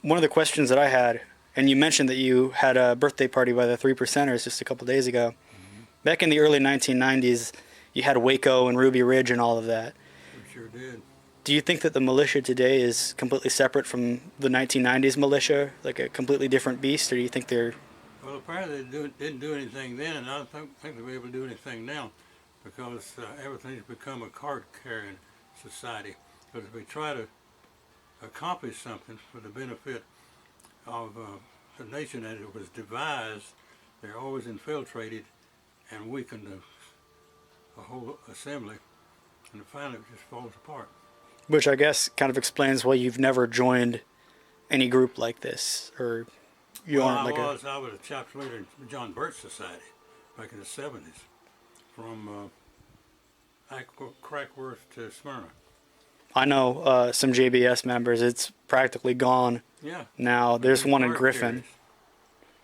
one of the questions that I had, and you mentioned that you had a birthday party by the Three Percenters just a couple days ago. Back in the early 1990s, you had Waco and Ruby Ridge and all of that. We sure did. Do you think that the militia today is completely separate from the 1990s militia, like a completely different beast, or do you think they're... Well, apparently they didn't do anything then, and I don't think they'll be able to do anything now, because everything's become a card-carrying society. Because if we try to accomplish something for the benefit of the nation as it was devised, they're always infiltrated and weaken the whole assembly, and finally it just falls apart. Which I guess kind of explains why you've never joined any group like this, or you aren't like I was a chapter leader in the John Birch Society back in the 70s, from Crackworth to Smyrna. I know some JBS members. It's practically gone. Yeah. Now there's one in Griffin. Carriers.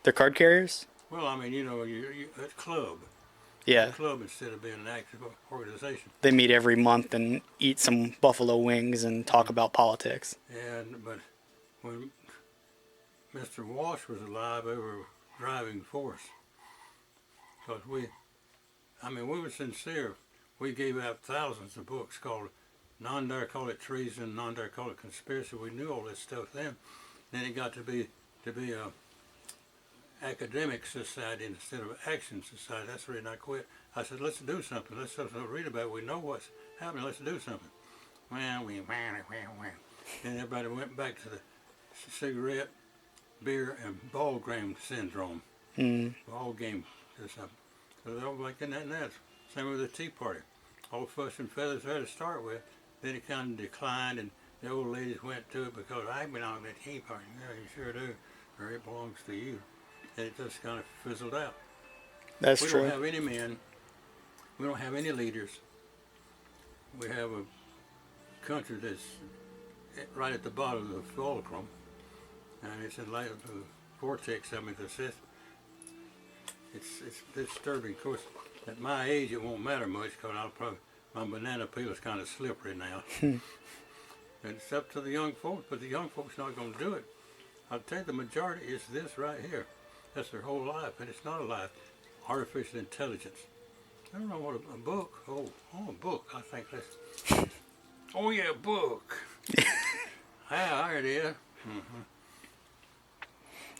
They're card carriers? Well, I mean, you know, you a club. Yeah. A club instead of being an active organization. They meet every month and eat some buffalo wings and talk about politics. But when Mr. Walsh was alive, they were a driving force. Because we were sincere. We gave out thousands of books called, none dare call it treason, none dare call it conspiracy. We knew all this stuff then. Then it got to be a academic society instead of action society. That's the reason I quit. I said, let's do something. Let's read about it. We know what's happening. Let's do something. Well, then everybody went back to the cigarette, beer, and ball game syndrome. Ball game or something. So they're all like that. Same with the Tea Party. All fuss and feathers there to start with. Then it kind of declined, and the old ladies went to it because I belong to the Tea Party. Yeah, you sure do. Or it belongs to you. And it just kind of fizzled out. That's true. We don't have any men. We don't have any leaders. We have a country that's right at the bottom of the fulcrum, and it's in light of the vortex. I mean, it's disturbing. Of course, at my age, it won't matter much because my banana peel is kind of slippery now. And it's up to the young folks, but the young folks not going to do it. I'll tell you, the majority is this right here. That's their whole life, and it's not a life. Artificial intelligence. I don't know what a book. Oh, a book. I think that's. Oh yeah, a book. Yeah, there it is.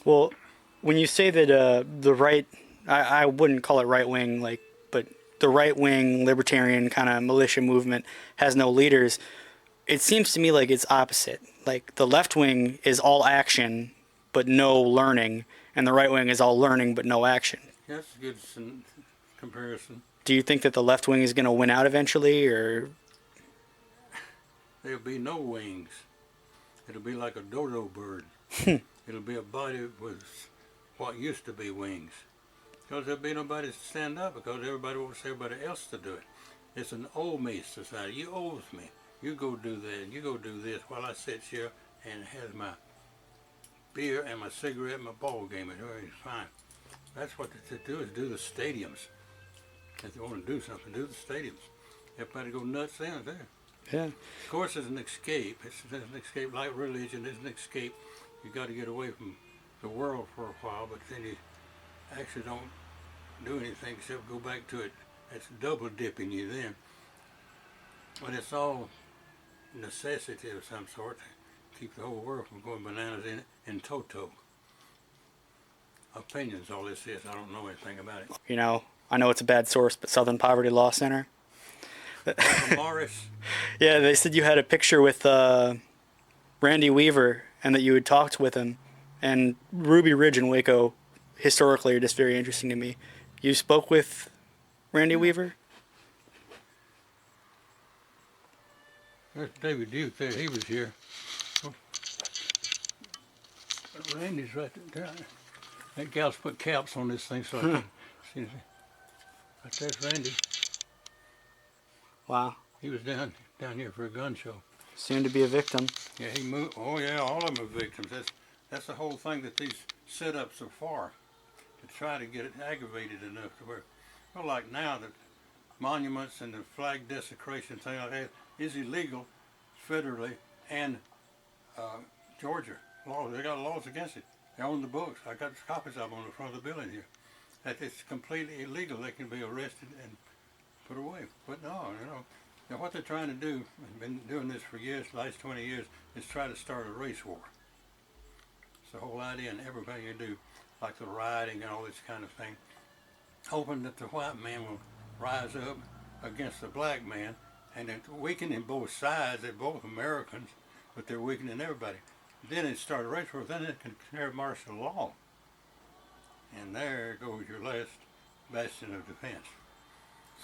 Well, when you say that the right, I wouldn't call it right wing, but the right wing libertarian kind of militia movement has no leaders. It seems to me like it's opposite. Like the left wing is all action, but no learning. And the right wing is all learning but no action. That's a good comparison. Do you think that the left wing is going to win out eventually, or? There'll be no wings. It'll be like a dodo bird. It'll be a body with what used to be wings. Because there'll be nobody to stand up because everybody wants everybody else to do it. It's an old me society. You owes me. You go do that and you go do this while I sit here and have my beer and my cigarette and my ball game, and everything's fine. That's what to do, is do the stadiums. If you want to do something, do the stadiums. Everybody go nuts in there. Yeah. Of course, it's an escape. It's an escape like religion. It's an escape. You got to get away from the world for a while, but then you actually don't do anything except go back to it. It's double dipping you then. But it's all necessity of some sort to keep the whole world from going bananas in toto. Opinions, all this is. I don't know anything about it. You know, I know it's a bad source, but Southern Poverty Law Center. Morris. Yeah, they said you had a picture with Randy Weaver and that you had talked with him. And Ruby Ridge and Waco, historically, are just very interesting to me. You spoke with Randy Weaver? There's David Duke there. He was here. Oh. Randy's right there. That gal's put caps on this thing so I can see. Right there's Randy. Wow. He was down here for a gun show. Soon to be a victim. Yeah, he moved. Oh yeah, all of them are victims. That's the whole thing that these setups are for, to try to get it aggravated enough to where, well, like now the monuments and the flag desecration thing like that is illegal federally and Georgia. laws. They got laws against it. They're on the books. I got copies of them on the front of the building here. That it's completely illegal. They can be arrested and put away. But no, Now what they're trying to do, and been doing this for years, the last 20 years, is try to start a race war. It's the whole idea, and everything you do, like the rioting and all this kind of thing, hoping that the white man will rise up against the black man, and they're weakening both sides. They're both Americans, but they're weakening everybody. Then it started a race war. Then it can declare martial law, and there goes your last bastion of defense.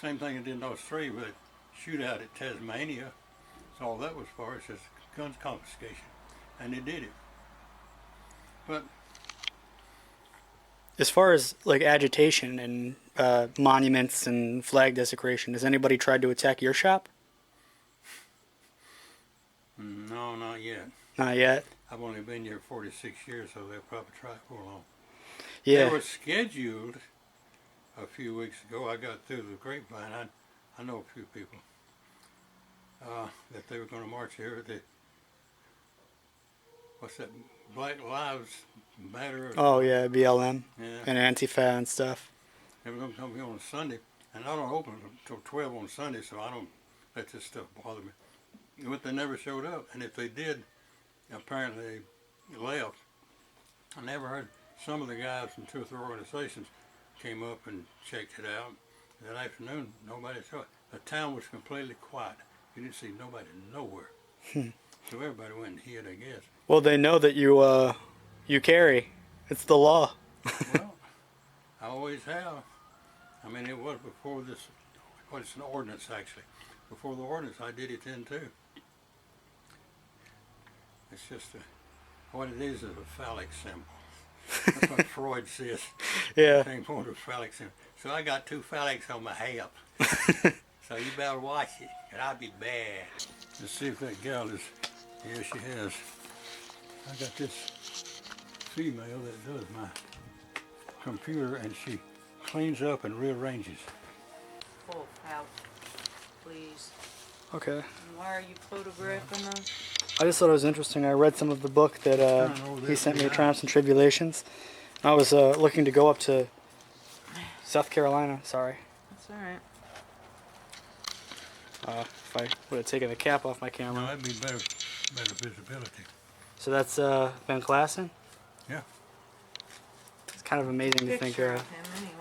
Same thing they did in Australia with a shootout at Tasmania. So all that was for. It's just guns confiscation, and they did it. But As far as like agitation and monuments and flag desecration, has anybody tried to attack your shop? no, not yet. Not yet. I've only been here 46 years, so they'll probably try it for long. Yeah. They were scheduled a few weeks ago. I got through the grapevine. I know a few people that they were going to march here. What's that? Black Lives Matter. Oh yeah, BLM Yeah. and Antifa and stuff. They were going to come here on Sunday, and I don't open until 12 on Sunday, so I don't let this stuff bother me. But they never showed up, and if they did, apparently they left. I never heard. Some of the guys from 2 or 3 organizations came up and checked it out. That afternoon, nobody saw it. The town was completely quiet. You didn't see nobody nowhere. So everybody went and hid, I guess. Well, they know that you carry. It's the law. Well, I always have. I mean, it was before this. Well, it's an ordinance, actually. Before the ordinance, I did it then, too. It's just what it is a phallic symbol. That's what Freud says. Yeah. Same point of phallic symbol. So I got 2 phallics on my hip. So you better watch it, and I'll be bad. Let's see if that gal is. Yeah, she has. I got this female that does my computer, and she cleans up and rearranges. Full pouch, please. Okay. And why are you photographing them? I just thought it was interesting. I read some of the book that he sent me, Triumphs and Tribulations. I was looking to go up to South Carolina. Sorry. That's alright. If I would have taken the cap off my No, camera. that'd be better visibility. So that's Van Klassen? Yeah. It's kind of amazing to think Picture of him anyway.